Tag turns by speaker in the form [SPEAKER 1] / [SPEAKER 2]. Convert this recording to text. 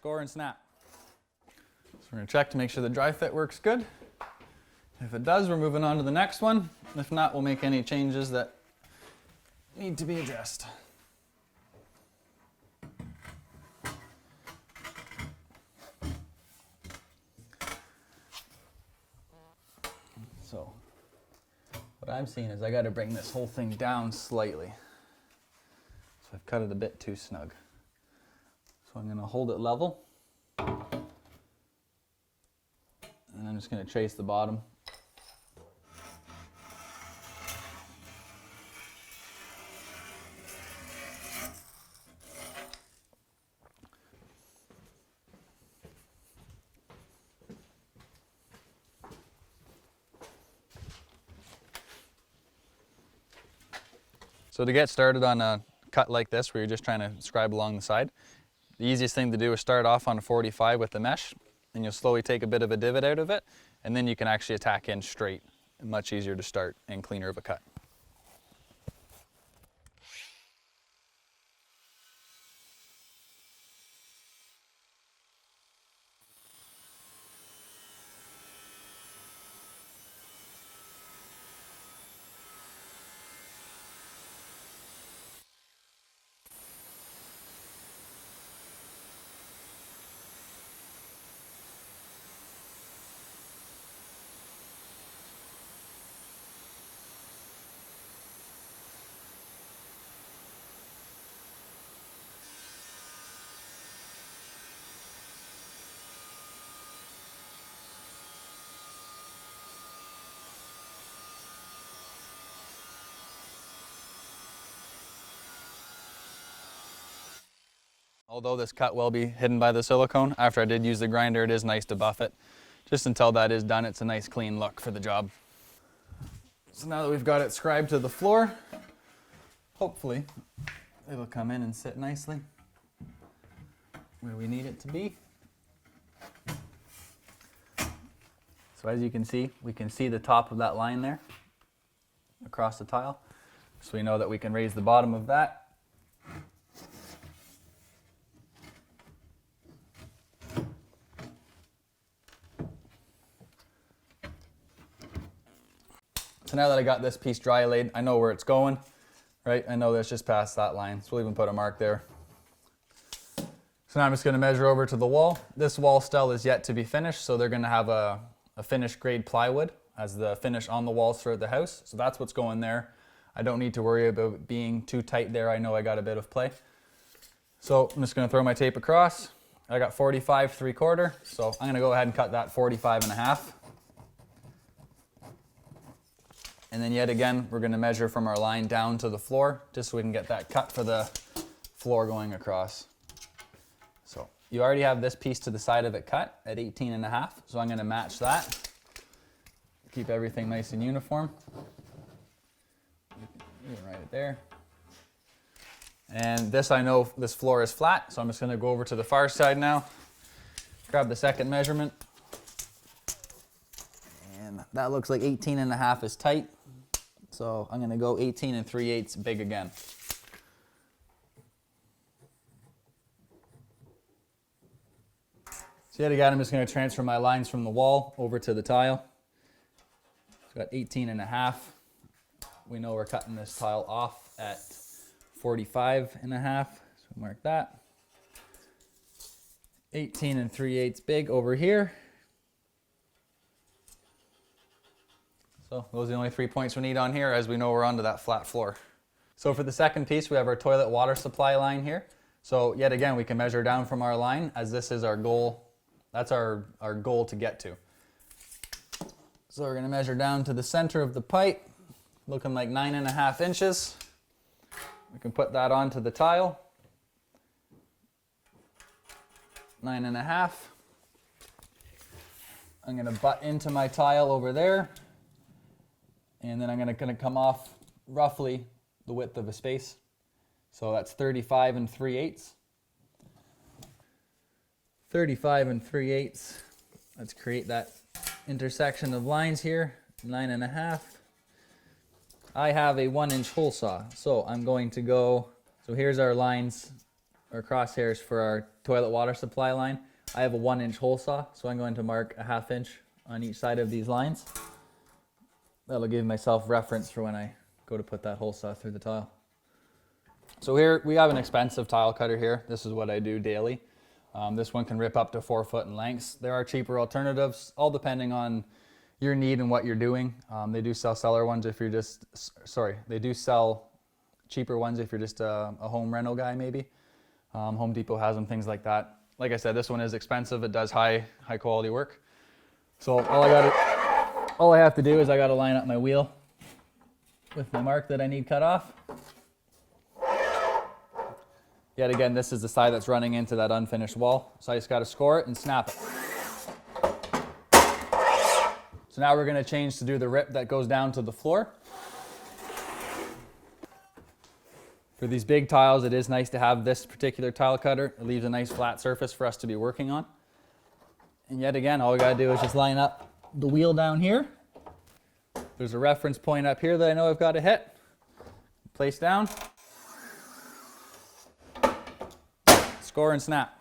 [SPEAKER 1] score and snap. So we're going to check to make sure the dry fit works good. If it does, we're moving on to the next one. If not, we'll make any changes that need to be addressed. So what I'm seeing is I got to bring this whole thing down slightly. So I've cut it a bit too snug. So I'm going to hold it level. And I'm just going to trace the bottom. So to get started on a cut like this, where you're just trying to scribe along the side, the easiest thing to do is start off on a 45 with the mesh, and you'll slowly take a bit of a divot out of it, and then you can actually attack in straight. Much easier to start and cleaner of a cut. Although this cut will be hidden by the silicone, after I did use the grinder, it is nice to buff it. Just until that is done, it's a nice clean look for the job. So now that we've got it scribed to the floor, hopefully it'll come in and sit nicely where we need it to be. So as you can see, we can see the top of that line there across the tile. So we know that we can raise the bottom of that. So now that I got this piece dry laid, I know where it's going, right? I know that it's just past that line, so we'll even put a mark there. So now I'm just going to measure over to the wall. This wall still is yet to be finished, so they're going to have a finished grade plywood as the finish on the walls throughout the house. So that's what's going there. I don't need to worry about it being too tight there. I know I got a bit of play. So I'm just going to throw my tape across. I got 45 3/4, so I'm going to go ahead and cut that 45 1/2. And then yet again, we're going to measure from our line down to the floor, just so we can get that cut for the floor going across. So you already have this piece to the side of it cut at 18 1/2, so I'm going to match that. Keep everything nice and uniform. Right there. And this, I know this floor is flat, so I'm just going to go over to the far side now, grab the second measurement. And that looks like 18 1/2 is tight. So I'm going to go 18 3/8 big again. So yet again, I'm just going to transfer my lines from the wall over to the tile. So got 18 1/2. We know we're cutting this tile off at 45 1/2. So mark that. 18 3/8 big over here. So those are the only 3 points we need on here, as we know we're onto that flat floor. So for the second piece, we have our toilet water supply line here. So yet again, we can measure down from our line, as this is our goal. That's our goal to get to. So we're going to measure down to the center of the pipe, looking like 9 1/2 inches. We can put that onto the tile. 9 1/2. I'm going to butt into my tile over there. And then I'm going to come off roughly the width of a space. So that's 35 3/8. 35 3/8. Let's create that intersection of lines here. 9 1/2. I have a 1-inch hole saw. So I'm going to go, so here's our lines, or crosshairs for our toilet water supply line. I have a 1-inch hole saw, so I'm going to mark a 1/2 inch on each side of these lines. That'll give myself reference for when I go to put that hole saw through the tile. So here we have an expensive tile cutter here. This is what I do daily. This one can rip up to 4 foot in lengths. There are cheaper alternatives, all depending on your need and what you're doing. They do sell seller ones if you're just, they do sell cheaper ones if you're just a home rental guy maybe. Home Depot has them, things like that. Like I said, this one is expensive. It does high quality work. So all I have to do is I gotta line up my wheel with my mark that I need cut off. Yet again, this is the side that's running into that unfinished wall. So I just gotta score it and snap it. So now we're gonna change to do the rip that goes down to the floor. For these big tiles, it is nice to have this particular tile cutter. It leaves a nice flat surface for us to be working on. And yet again, all we gotta do is just line up the wheel down here. There's a reference point up here that I know I've got to hit. Place down. Score and snap.